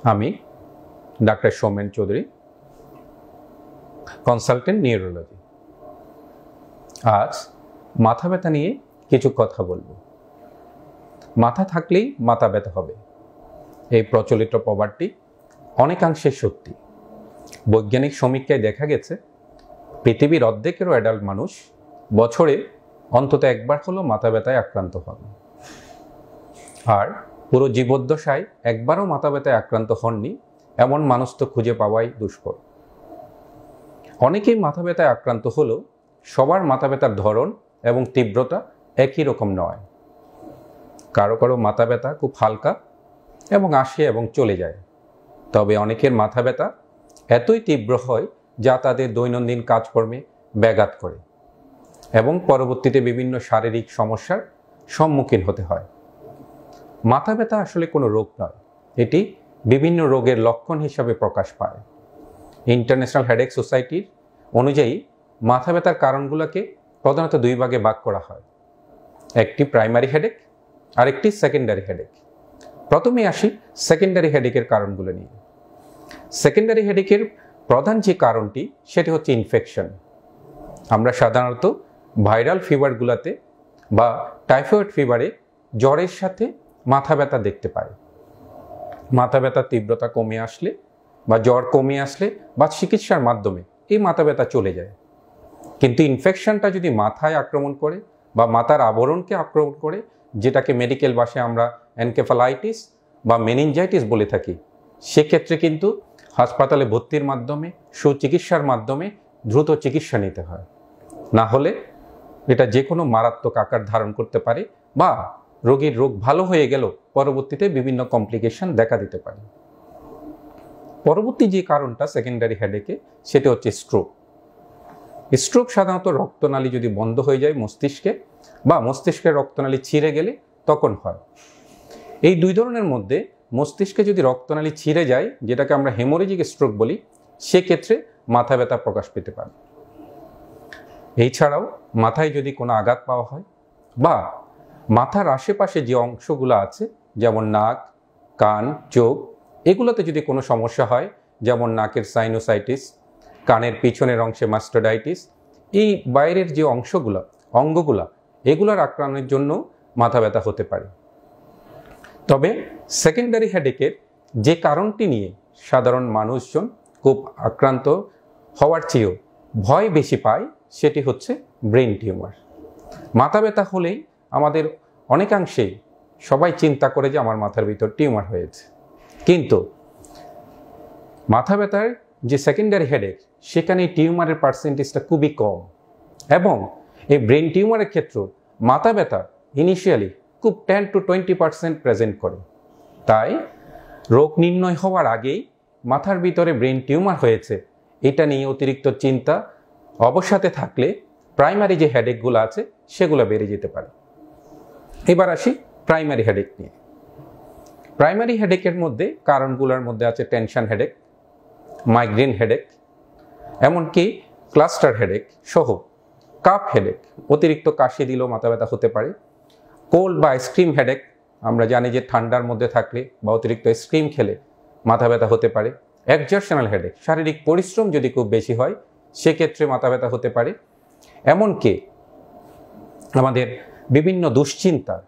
আমি doctor Soumen Chowdhury, consultant neurology. আজ মাথা ব্যথা নিয়ে কিছু কথা বলবো। মাথা থাকলেই মাথা ব্যথা হবে, এই প্রচলিত প্রবাদটি অনেকাংশে সত্যি। বৈজ্ঞানিক সমীক্ষায় দেখা গেছে পৃথিবীর অর্ধেকেরও অ্যাডাল্ট মানুষ বছরে অন্তত একবার হলেও মাথা ব্যথায় আক্রান্ত হন, আর পুরো জীবদ্দশায় একবারও মাথা ব্যথায় আক্রান্ত হননি এমন মানুষ তো খুঁজে পাওয়াই দুষ্কর। অনেকেই মাথা ব্যথায় আক্রান্ত হলেও সবার মাথা ব্যথার ধরন এবং তীব্রতা একই রকম নয়। কারো কারো মাথা ব্যথা খুব হালকা এবং আসে এবং চলে যায়, তবে অনেকের মাথা ব্যথা এতই তীব্র হয় যা তাদের দৈনন্দিন কাজকর্মে ব্যাঘাত করে এবং পরবর্তীতে বিভিন্ন শারীরিক সমস্যার সম্মুখীন হতে হয়। মাথা ব্যথা আসলে কোনো রোগ নয়, এটি বিভিন্ন রোগের লক্ষণ হিসাবে প্রকাশ পায়। ইন্টারন্যাশনাল হেডেক সোসাইটির অনুযায়ী মাথা ব্যথার কারণগুলোকে প্রধানত দুই ভাগে ভাগ করা হয়, একটি প্রাইমারি হেডেক আর একটি সেকেন্ডারি হেডেক। প্রথমে আসি সেকেন্ডারি হেডেকের কারণগুলো নিয়ে। সেকেন্ডারি হেডেকের প্রধান যে কারণটি সেটি হচ্ছে ইনফেকশন। আমরা সাধারণত ভাইরাল ফিভারগুলোতে বা টাইফয়েড ফিভারে জ্বরের সাথে মাথা ব্যথা দেখতে পাই। মাথা ব্যথার তীব্রতা কমে আসলে বা জ্বর কমে আসলে বা চিকিৎসার মাধ্যমে এই মাথা ব্যথা চলে যায়। কিন্তু ইনফেকশনটা যদি মাথায় আক্রমণ করে বা মাথার আবরণকে আক্রমণ করে, যেটাকে মেডিকেল ভাষায় আমরা এনকেফালাইটিস বা মেনিনজাইটিস বলে থাকি, সেক্ষেত্রে কিন্তু হাসপাতালে ভর্তির মাধ্যমে সুচিকিৎসার মাধ্যমে দ্রুত চিকিৎসা নিতে হয়, না হলে এটা যে কোনো মারাত্মক আকার ধারণ করতে পারে বা রোগীর রোগ ভালো হয়ে গেল পরবর্তীতে বিভিন্ন কমপ্লিকেশন দেখা দিতে পারে। পরবর্তী যে কারণটা সেকেন্ডারি হেডেকে, সেটা হচ্ছে স্ট্রোক। স্ট্রোক সাধারণত রক্তনালী যদি বন্ধ হয়ে যায় মস্তিষ্কে বা মস্তিষ্কের রক্তনালী ছিঁড়ে গেলে তখন হয়। এই দুই ধরনের মধ্যে মস্তিষ্কে যদি রক্তনালী ছিঁড়ে যায়, যেটাকে আমরা হেমোরেজিক স্ট্রোক বলি, সেক্ষেত্রে মাথা ব্যথা প্রকাশ পেতে পারে। এছাড়াও মাথায় যদি কোনো আঘাত পাওয়া হয় বা মাথার আশেপাশে যে অংশগুলো আছে যেমন নাক, কান, চোখ, এগুলোতে যদি কোনো সমস্যা হয়, যেমন নাকের সাইনোসাইটিস, কানের পিছনের অংশে মাস্টার্ডাইটিস, এই বাইরের যে অঙ্গগুলা এগুলোর আক্রমণের জন্য মাথা ব্যথা হতে পারে। তবে সেকেন্ডারি হেডেকের যে কারণটি নিয়ে সাধারণ মানুষজন খুব আক্রান্ত হওয়ার চেয়েও ভয় বেশি পায়, সেটি হচ্ছে ব্রেন টিউমার। মাথা ব্যথা হলেই আমাদের অনেকাংশেই সবাই চিন্তা করে যে আমার মাথার ভিতর টিউমার হয়েছে, কিন্তু মাথা ব্যথার যে সেকেন্ডারি হেডেক, সেখানে টিউমারের পার্সেন্টেজটা খুবই কম এবং এই ব্রেন টিউমারের ক্ষেত্রে মাথা ব্যথা ইনিশিয়ালি খুব 10 to 20% প্রেজেন্ট করে। তাই রোগ নির্ণয় হওয়ার আগেই মাথার ভিতরে ব্রেন টিউমার হয়েছে এটা নিয়ে অতিরিক্ত চিন্তা অবসাদে থাকলে প্রাইমারি যে হেডেকগুলো আছে সেগুলো বেড়ে যেতে পারে। এবার আসি প্রাইমারি হেডেক নিয়ে। প্রাইমারি হেডেকের মধ্যে কারণগুলোর মধ্যে আছে টেনশন হেডেক, মাইগ্রেন হেডেক, এমনকি ক্লাস্টার হেডেক সহ কাফ হেডেক, অতিরিক্ত কাশি দিলেও মাথা ব্যথা হতে পারে। কোল্ড বা আইসক্রিম হেডেক, আমরা জানি যে ঠান্ডার মধ্যে থাকলে বা অতিরিক্ত আইসক্রিম খেলে মাথা ব্যথা হতে পারে। এক্সারশনাল হেডেক, শারীরিক পরিশ্রম যদি খুব বেশি হয় সেক্ষেত্রে মাথা ব্যথা হতে পারে। এমনকি আমাদের বিভিন্ন দুশ্চিন্তার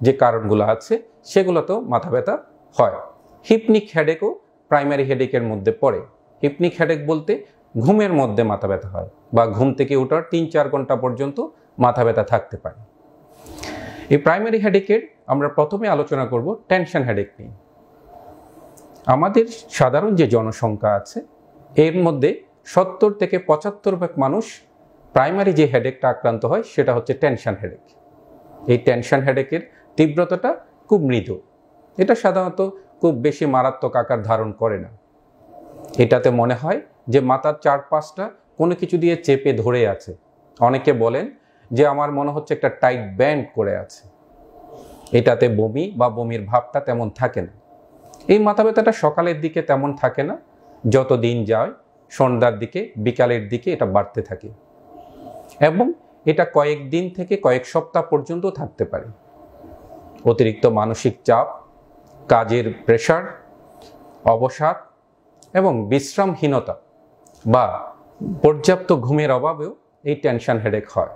যে কারণগুলো আছে সেগুলোতেও মাথা ব্যথা হয়। হিপনিক হেডেকও প্রাইমারি হেডেকের মধ্যে পড়ে। হিপনিক হেডেক বলতে ঘুমের মধ্যে মাথা ব্যথা হয় বা ঘুম থেকে ওঠার 3-4 ঘন্টা পর্যন্ত মাথা ব্যথা থাকতে পারে। এই প্রাইমারি হেডেকের আমরা প্রথমে আলোচনা করব টেনশন হেডেক নিয়ে। আমাদের সাধারণ যে জনসংখ্যা আছে এর মধ্যে 70 থেকে 75% মানুষ প্রাইমারি যে হেডেকটা আক্রান্ত হয় সেটা হচ্ছে টেনশন হেডেক। এই টেনশন হেডেকের তীব্রতাটা খুব মৃদু, এটা সাধারণত খুব বেশি মারাত্মক আকার ধারণ করে না। এটাতে মনে হয় যে মাথার চারপাশটা কোনো কিছু দিয়ে চেপে ধরে আছে। অনেকে বলেন যে আমার মনে হচ্ছে একটা টাইট ব্যান্ড করে আছে। এটাতে বমি বা বমির ভাবটা তেমন থাকে না। এই মাথা ব্যথাটা সকালের দিকে তেমন থাকে না, যত দিন যায় সন্ধ্যার দিকে বিকালের দিকে এটা বাড়তে থাকে এবং এটা কয়েকদিন থেকে কয়েক সপ্তাহ পর্যন্ত থাকতে পারে। অতিরিক্ত মানসিক চাপ, কাজের প্রেশার, অবসাদ এবং বিশ্রামহীনতা বা পর্যাপ্ত ঘুমের অভাবেও এই টেনশন হেডেক হয়।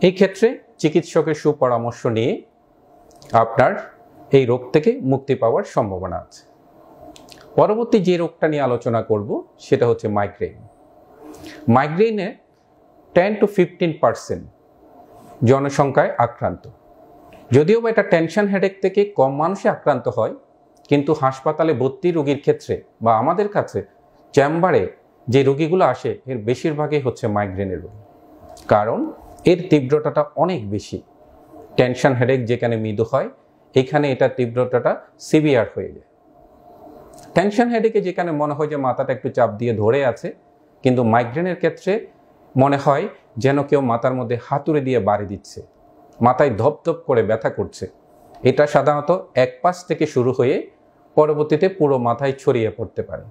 এই ক্ষেত্রে চিকিৎসকের সুপরামর্শ নিয়ে আপনার এই রোগ থেকে মুক্তি পাওয়ার সম্ভাবনা আছে। পরবর্তী যে রোগটা নিয়ে আলোচনা করব সেটা হচ্ছে মাইগ্রেন। মাইগ্রেনে 10 to 15% জনসংখ্যায় আক্রান্ত। যদিও বা এটা টেনশন হেডেক থেকে কম মানুষে আক্রান্ত হয়, কিন্তু হাসপাতালে ভর্তি রোগীর ক্ষেত্রে বা আমাদের কাছে চেম্বারে যে রোগীগুলো আসে এর বেশিরভাগই হচ্ছে মাইগ্রেনের রোগী, কারণ এর তীব্রতাটা অনেক বেশি। টেনশন হেডেক যেখানে মৃদু হয়, এখানে এটা তীব্রতাটা সিভিয়ার হয়ে যায়। টেনশন হেডেকে যেখানে মনে হয় যে মাথাটা একটু চাপ দিয়ে ধরে আছে, কিন্তু মাইগ্রেনের ক্ষেত্রে মনে হয় যেন কেউ মাথার মধ্যে হাতুড়ি দিয়ে বাড়ি দিচ্ছে, মাথায় ধপধপ করে ব্যথা করছে। এটা সাধারণত এক পাশ থেকে শুরু হয়ে পরবর্তীতে পুরো মাথায় ছড়িয়ে পড়তে পারে।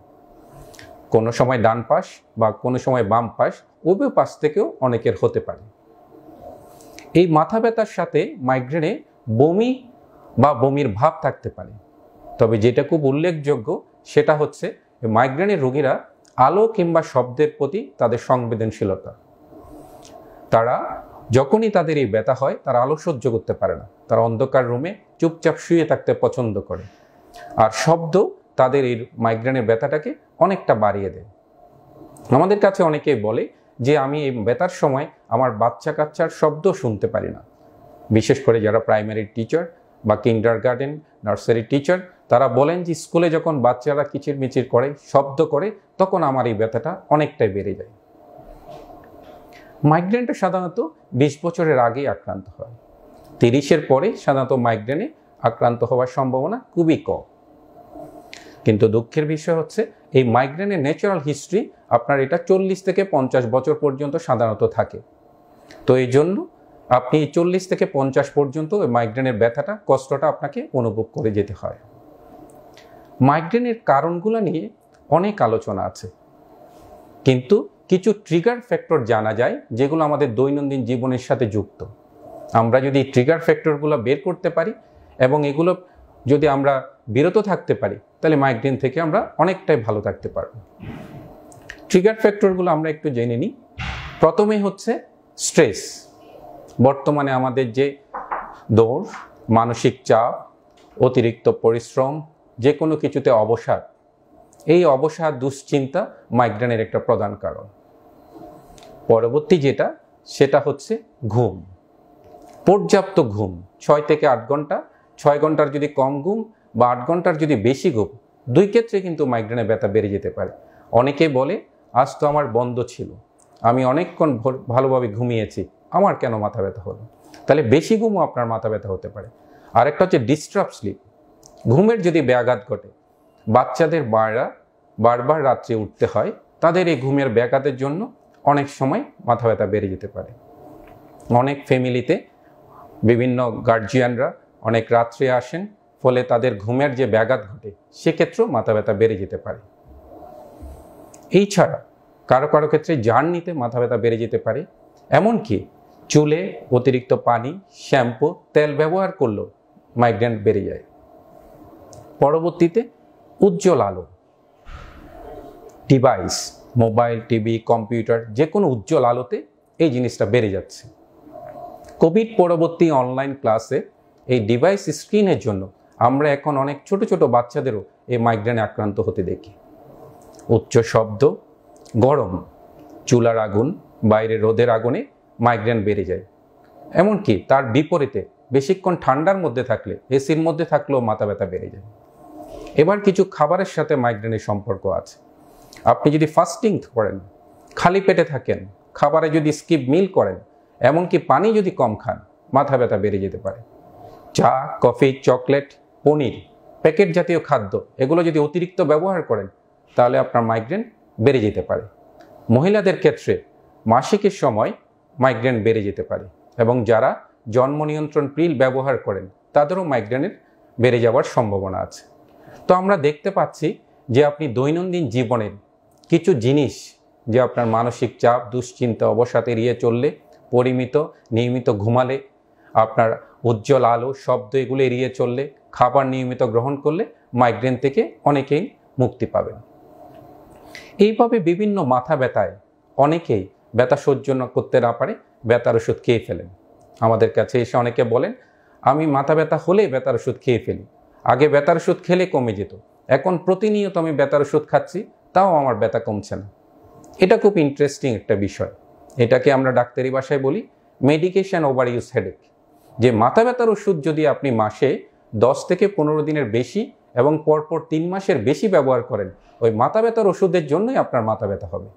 কোনো সময় ডান পাশ বা কোনো সময় বাম পাশ, উভয় পাশ থেকেও অনেকের হতে পারে। এই মাথা ব্যথার সাথে মাইগ্রেনে বমি বা বমির ভাব থাকতে পারে। তবে যেটা খুব উল্লেখযোগ্য সেটা হচ্ছে মাইগ্রেনের রোগীরা আলো কিংবা শব্দের প্রতি তাদের সংবেদনশীলতা। তারা যখনই তাদের এই ব্যথা হয় তারা আলো সহ্য করতে পারে না, তারা অন্ধকার রুমে চুপচাপ শুয়ে থাকতে পছন্দ করে, আর শব্দ তাদের এই মাইগ্রেনের ব্যথাটাকে অনেকটা বাড়িয়ে দেয়। আমাদের কাছে অনেকেই বলে যে আমি এই ব্যথার সময় আমার বাচ্চা কাচ্চার শব্দ শুনতে পারি না। বিশেষ করে যারা প্রাইমারি টিচার বা কিন্ডারগার্টেন নার্সারি টিচার, তারা বলেন যে স্কুলে যখন বাচ্চারা কিচিরমিচির করে, শব্দ করে, তখন আমার এই ব্যথাটা অনেকটাই বেড়ে যায়। মাইগ্রেনটা সাধারণত 20 বছরের আগেই আক্রান্ত হয়। 30-এর পরে সাধারণত মাইগ্রেনে আক্রান্ত হওয়ার সম্ভাবনা খুবই কম। কিন্তু দুঃখের বিষয় হচ্ছে এই মাইগ্রেনের ন্যাচারাল হিস্ট্রি আপনার এটা 40 থেকে 50 বছর পর্যন্ত সাধারণত থাকে। তো এই জন্য আপনি 40 থেকে 50 পর্যন্ত ওই মাইগ্রেনের ব্যথাটা, কষ্টটা আপনাকে অনুভব করে যেতে হয়। মাইগ্রেনের কারণগুলো নিয়ে অনেক আলোচনা আছে, কিন্তু কিছু ট্রিগার ফ্যাক্টর জানা যায় যেগুলো আমাদের দৈনন্দিন জীবনের সাথে যুক্ত। আমরা যদি ট্রিগার ফ্যাক্টরগুলো বের করতে পারি এবং এগুলো যদি আমরা বিরত থাকতে পারি, তাহলে মাইগ্রেন থেকে আমরা অনেকটাই ভালো থাকতে পারব। ট্রিগার ফ্যাক্টরগুলো আমরা একটু জেনে নিই। প্রথমে হচ্ছে স্ট্রেস। বর্তমানে আমাদের যে দৌড়, মানসিক চাপ, অতিরিক্ত পরিশ্রম, যে কোনো কিছুতে অবসাদ, এই অবসাদ, দুশ্চিন্তা মাইগ্রেনের একটা প্রধান কারণ। পরবর্তী যেটা সেটা হচ্ছে ঘুম। পর্যাপ্ত ঘুম 6 থেকে 8 ঘন্টা, 6 ঘন্টার যদি কম ঘুম বা 8 ঘন্টার যদি বেশি ঘুম, দুই ক্ষেত্রে কিন্তু মাইগ্রেনের ব্যথা বেড়ে যেতে পারে। অনেকে বলে আজ তো আমার বন্ধ ছিল, আমি অনেকক্ষণ ভালোভাবে ঘুমিয়েছি, আমার কেন মাথা ব্যথা হলো? তাহলে বেশি ঘুমও আপনার মাথা ব্যথা হতে পারে। আরেকটা হচ্ছে ডিস্টার্ব স্লিপ। ঘুমের যদি ব্যাঘাত ঘটে, বাচ্চাদের বারবার রাত্রে উঠতে হয়, তাদের এই ঘুমের ব্যাঘাতের জন্য অনেক সময় মাথা ব্যথা বেড়ে যেতে পারে। অনেক ফ্যামিলিতে বিভিন্ন গার্জিয়ানরা অনেক রাত্রে আসেন, ফলে তাদের ঘুমের যে ব্যাঘাত ঘটে সেক্ষেত্রেও মাথা ব্যথা বেড়ে যেতে পারে। এই ছাড়া কারো কারো ক্ষেত্রে জার্নিতে মাথা ব্যথা বেড়ে যেতে পারে। এমনকি চুলে অতিরিক্ত পানি, শ্যাম্পু, তেল ব্যবহার করলেও মাইগ্রেন বেড়ে যায়। পরবর্তীতে উজ্জ্বল আলো, ডিভাইস, মোবাইল, টিভি, কম্পিউটার, যে কোনো উজ্জ্বল আলোতে এই জিনিসটা বেড়ে যাচ্ছে। কোভিড পরবর্তী অনলাইন ক্লাসে এই ডিভাইস স্ক্রিনের জন্য আমরা এখন অনেক ছোট ছোট বাচ্চাদেরও এই মাইগ্রেনে আক্রান্ত হতে দেখি। উচ্চ শব্দ, গরম, চুলার আগুন, বাইরে রোদের আগুনে মাইগ্রেন বেড়ে যায়। এমনকি তার বিপরীতে বেশিক্ষণ ঠান্ডার মধ্যে থাকলে, এসির মধ্যে থাকলেও মাথা ব্যথা বেড়ে যায়। এবার কিছু খাবারের সাথে মাইগ্রেনের সম্পর্ক আছে। আপনি যদি ফাস্টিং করেন, খালি পেটে থাকেন, খাবারে যদি স্কিপ মিল করেন, এমনকি পানি যদি কম খান, মাথা ব্যথা বেড়ে যেতে পারে। চা, কফি, চকলেট, পনির, প্যাকেট জাতীয় খাদ্য, এগুলো যদি অতিরিক্ত ব্যবহার করেন, তাহলে আপনার মাইগ্রেন বেড়ে যেতে পারে। মহিলাদের ক্ষেত্রে মাসিকের সময় মাইগ্রেন বেড়ে যেতে পারে, এবং যারা জন্ম নিয়ন্ত্রণ পিল ব্যবহার করেন তাদেরও মাইগ্রেনের বেড়ে যাওয়ার সম্ভাবনা আছে। তো আমরা দেখতে পাচ্ছি যে আপনি দৈনন্দিন জীবনের কিছু জিনিস, যে আপনার মানসিক চাপ, দুশ্চিন্তা, অবসাদ এড়িয়ে চললে, নিয়মিত ঘুমালে, আপনার উজ্জ্বল আলো, শব্দ এগুলো এড়িয়ে চললে, খাবার নিয়মিত গ্রহণ করলে মাইগ্রেন থেকে অনেকেই মুক্তি পাবেন। এইভাবে বিভিন্ন মাথা ব্যথায় অনেকেই ব্যথা সহ্য করতে না পারে ব্যথার ওষুধ খেয়ে ফেলেন। আমাদের কাছে এসে অনেকে বলেন, আমি মাথা ব্যথা হলেই ব্যথার ওষুধ খেয়ে ফেলি, আগে ব্যথার ওষুধ খেলে কমে যেত, এখন প্রতিনিয়ত আমি ব্যথার ওষুধ খাচ্ছি, তাও আমার ব্যথা কমছে না। এটা খুব ইন্টারেস্টিং একটা বিষয়। এটাকে আমরা ডাক্তারি ভাষায় বলি মেডিকেশন ওভার ইউজ হেডেক। যে মাথা ব্যথার ওষুধ যদি আপনি মাসে 10 থেকে 15 দিনের বেশি এবং পরপর 3 মাসের বেশি ব্যবহার করেন, ওই মাথা ব্যথার ওষুধের জন্যই আপনার মাথা ব্যথা হবে।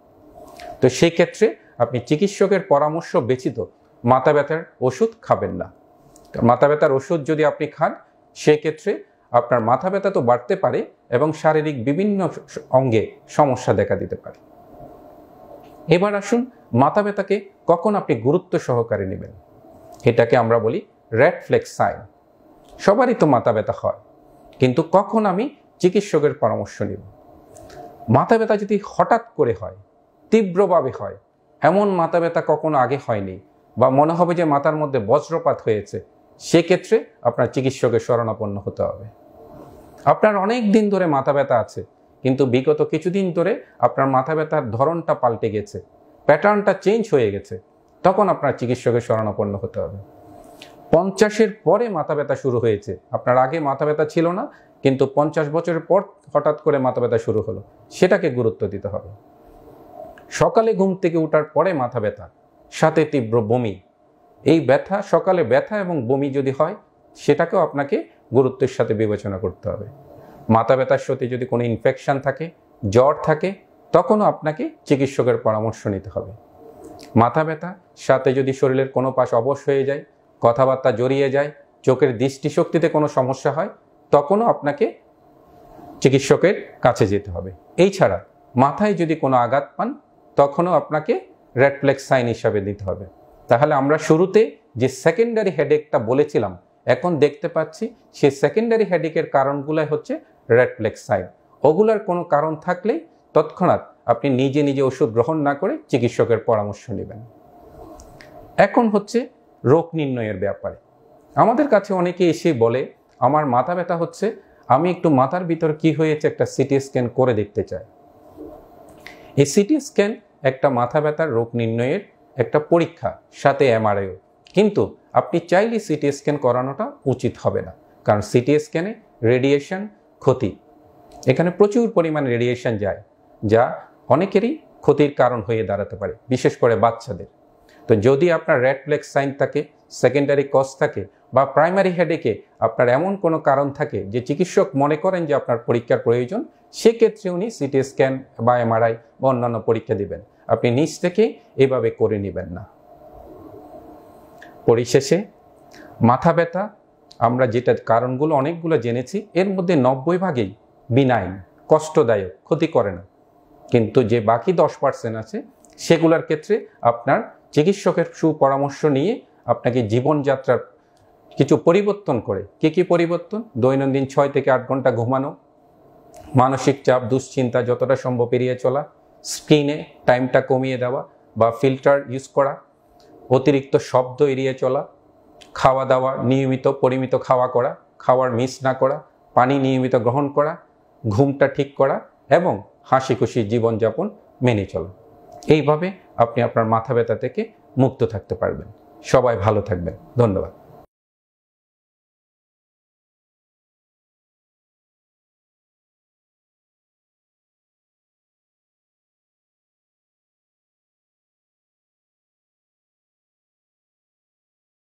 তো সেই ক্ষেত্রে আপনি চিকিৎসকের পরামর্শ ব্যতীত মাথা ব্যথার ওষুধ খাবেন না। মাথা ব্যথার ওষুধ যদি আপনি খান, সেক্ষেত্রে আপনার মাথা ব্যথা তো বাড়তে পারে এবং শারীরিক বিভিন্ন অঙ্গে সমস্যা দেখা দিতে পারে। এবার আসুন, মাথা ব্যথাকে কখন আপনি গুরুত্ব সহকারে নেবেন। এটাকে আমরা বলি রেড ফ্ল্যাগ সাইন। সবারই তো মাথা ব্যথা হয়, কিন্তু কখন আমি চিকিৎসকের পরামর্শ নিব। মাথা ব্যথা যদি হঠাৎ করে হয়, তীব্রভাবে হয়, এমন মাথা ব্যথা কখনো আগে হয়নি, বা মনে হবে যে মাথার মধ্যে বজ্রপাত হয়েছে, সেক্ষেত্রে আপনার চিকিৎসকের শরণাপন্ন হতে হবে। আপনার অনেক দিন ধরে মাথা ব্যথা আছে, কিন্তু বিগত কিছুদিন ধরে আপনার মাথা ব্যথার ধরনটা পাল্টে গেছে, প্যাটার্নটা চেঞ্জ হয়ে গেছে, তখন আপনার চিকিৎসকের শরণাপন্ন হতে হবে। 50-এর পরে মাথা ব্যথা শুরু হয়েছে, আপনার আগে মাথা ব্যথা ছিল না, কিন্তু 50 বছরের পর হঠাৎ করে মাথা ব্যথা শুরু হলো, সেটাকে গুরুত্ব দিতে হবে। সকালে ঘুম থেকে ওঠার পরে মাথা ব্যথা, সাথে তীব্র বমি, এই ব্যথা, সকালে ব্যথা এবং বমি যদি হয়, সেটাকেও আপনাকে গুরুত্বের সাথে বিবেচনা করতে হবে। মাথা ব্যথার সাথে যদি কোনো ইনফেকশন থাকে, জ্বর থাকে, তখনও আপনাকে চিকিৎসকের পরামর্শ নিতে হবে। মাথা ব্যথা সাথে যদি শরীরের কোনো পাশ অবশ হয়ে যায়, কথাবার্তা জড়িয়ে যায়, চোখের দৃষ্টিশক্তিতে কোনো সমস্যা হয়, তখনও আপনাকে চিকিৎসকের কাছে যেতে হবে। এই ছাড়া মাথায় যদি কোনো আঘাত পান, তখনও আপনাকে রেড ফ্ল্যাগ সাইন হিসাবে দিতে হবে। তাহলে আমরা শুরুতে যে সেকেন্ডারি হেডেকটা বলেছিলাম, এখন দেখতে পাচ্ছি সেই সেকেন্ডারি হেডেকের কারণগুলাই হচ্ছে রেড ফ্ল্যাগ সাইন। ওগুলার কোনো কারণ থাকলেই তৎক্ষণাৎ আপনি নিজে নিজে ওষুধ গ্রহণ না করে চিকিৎসকের পরামর্শ নেবেন। এখন হচ্ছে রোগ নির্ণয়ের ব্যাপারে। আমাদের কাছে অনেকে এসে বলে, আমার মাথা ব্যথা হচ্ছে, আমি একটু মাথার ভিতর কি হয়েছে একটা সিটি স্ক্যান করে দেখতে চাই। এই সিটি স্ক্যান একটা মাথা ব্যথার রোগ নির্ণয়ের একটা পরীক্ষা, সাথে এমআরআইও। কিন্তু আপনি চাইলে সিটি স্ক্যান করানোটা উচিত হবে না, কারণ সিটি স্ক্যানে রেডিয়েশন ক্ষতি, এখানে প্রচুর পরিমাণ রেডিয়েশন যায়, যা অনেকেরই ক্ষতির কারণ হয়ে দাঁড়াতে পারে, বিশেষ করে বাচ্চাদের। তো যদি আপনার রেড ফ্ল্যাগ সাইন থাকে, সেকেন্ডারি কজ থাকে, বা প্রাইমারি হেডেকে আপনার এমন কোনো কারণ থাকে যে চিকিৎসক মনে করেন যে আপনার পরীক্ষার প্রয়োজন, সেক্ষেত্রে উনি সিটি স্ক্যান বা এমআরআই বা অন্যান্য পরীক্ষা দিবেন। আপনি নিজ থেকে এভাবে করে নেবেন না। পরিশেষে মাথা ব্যথা আমরা যেটা কারণগুলো অনেকগুলো জেনেছি, এর মধ্যে 90% বিনাইন, কষ্টদায়ক, ক্ষতি করে না। কিন্তু যে বাকি 10% আছে, সেগুলোর ক্ষেত্রে আপনার চিকিৎসকের সুপরামর্শ নিয়ে আপনাকে জীবনযাত্রার কিছু পরিবর্তন করে, কি পরিবর্তন? দৈনন্দিন 6 থেকে 8 ঘন্টা ঘুমানো, মানসিক চাপ, দুশ্চিন্তা যতটা সম্ভব এড়িয়ে চলা, স্ক্রিনে টাইমটা কমিয়ে দেওয়া বা ফিল্টার ইউজ করা, অতিরিক্ত শব্দ এড়িয়ে চলা, খাওয়া দাওয়া নিয়মিত পরিমিত করা, খাওয়ার মিস না করা, পানি নিয়মিত গ্রহণ করা, ঘুমটা ঠিক করা এবং হাসি খুশি জীবনযাপন মেনে চলা। এইভাবে আপনি আপনার মাথা ব্যথা থেকে মুক্ত থাকতে পারবেন। সবাই ভালো থাকবেন। ধন্যবাদ।